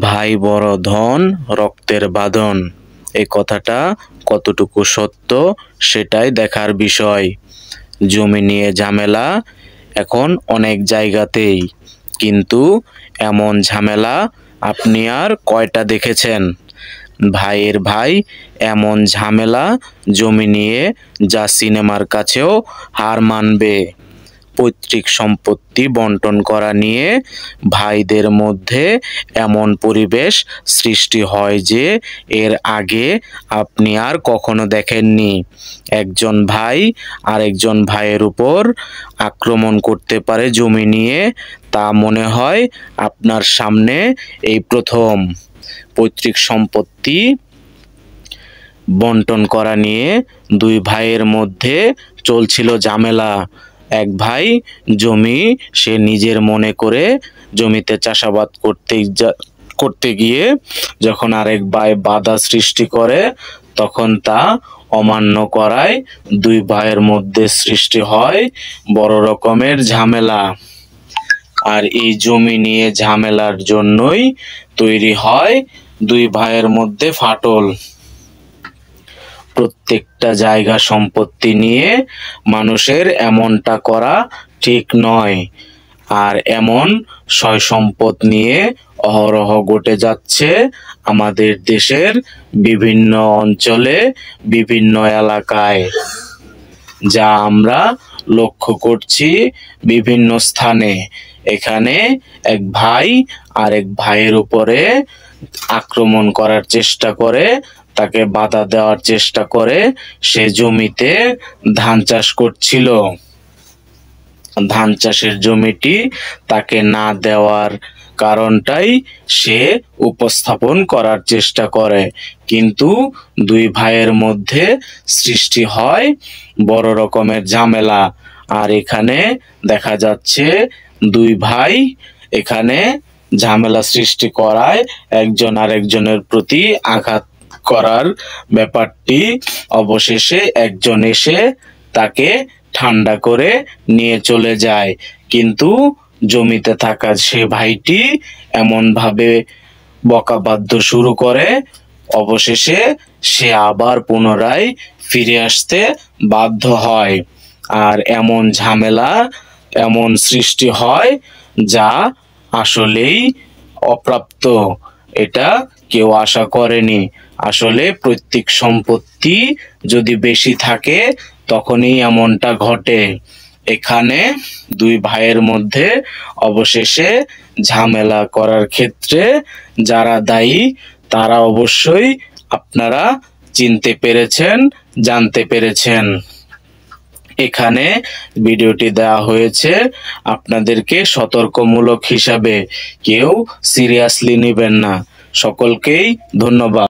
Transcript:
ভাই বড় ধন রক্তের বাঁধন, এই কথাটা কতটুকু সত্য সেটাই দেখার বিষয়। জমি নিয়ে ঝামেলা এখন অনেক জায়গাতেই, কিন্তু এমন ঝামেলা আপনি আর কয়টা দেখেছেন? ভাইয়ের ভাই এমন ঝামেলা জমি নিয়ে যা সিনেমার কাছেও হার মানবে। পৈতৃক সম্পত্তি বন্টন করা নিয়ে ভাইদের মধ্যে এমন পরিবেশ সৃষ্টি হয় যে এর আগে আপনি আর কখনো দেখেননি। একজন ভাই আরেকজন ভাইয়ের উপর আক্রমণ করতে পারে জমি নিয়ে, তা মনে হয় আপনার সামনে এই প্রথম। পৈতৃক সম্পত্তি বন্টন করা নিয়ে দুই ভাইয়ের মধ্যে চলছিল ঝামেলা। এক ভাই জমি সে নিজের মনে করে জমিতে চাষাবাদ করতে গিয়ে যখন আরেক ভাই বাধা সৃষ্টি করে, তখন তা অমান্য করায় দুই ভাইয়ের মধ্যে সৃষ্টি হয় বড় রকমের ঝামেলা। আর এই জমি নিয়ে ঝামেলার জন্যই তৈরি হয় দুই ভাইয়ের মধ্যে ফাটল। প্রত্যেকটা জায়গা সম্পত্তি নিয়ে মানুষের এমনটা করা ঠিক নয়। আর এমন সয় সম্পদ নিয়ে অহরহ ঘটে যাচ্ছে আমাদের দেশের বিভিন্ন অঞ্চলে, বিভিন্ন এলাকায়, যা আমরা লক্ষ্য করছি বিভিন্ন স্থানে। এখানে এক ভাই আরেক ভাইয়ের উপরে আক্রমণ করার চেষ্টা করে, তাকে বাধা দেওয়ার চেষ্টা করে। সে জমিতে ধান চাষ করছিল, ধান চাষের জমিটি তাকে না দেওয়ার কারণটাই সে উপস্থাপন করার চেষ্টা করে, কিন্তু দুই ভাইয়ের মধ্যে সৃষ্টি হয় বড় রকমের ঝামেলা। আর এখানে দেখা যাচ্ছে দুই ভাই এখানে ঝামেলা সৃষ্টি করায় একজন আরেকজনের প্রতি আঘাত করার ব্যাপারটি অবশেষে একজন এসে তাকে ঠান্ডা করে নিয়ে চলে যায়। কিন্তু জমিতে থাকা সে ভাইটি এমন ভাবে বকাবাদ্য শুরু করে, অবশেষে সে আবার পুনরায় ফিরে আসতে বাধ্য হয়। আর এমন ঝামেলা এমন সৃষ্টি হয় যা আসলেই অপ্রাপ্ত, এটা কেউ আশা করেনি। আসলে পৈতৃক সম্পত্তি যদি বেশি থাকে তখনই এমনটা ঘটে। এখানে দুই ভাইয়ের মধ্যে অবশেষে ঝামেলা করার ক্ষেত্রে যারা দায়ী তারা অবশ্যই আপনারা চিনতে পেরেছেন, জানতে পেরেছেন। এখানে ভিডিওটি দেওয়া হয়েছে আপনাদেরকে সতর্কমূলক হিসাবে, কেউ সিরিয়াসলি নেবেন না। সকলকেই ধন্যবাদ।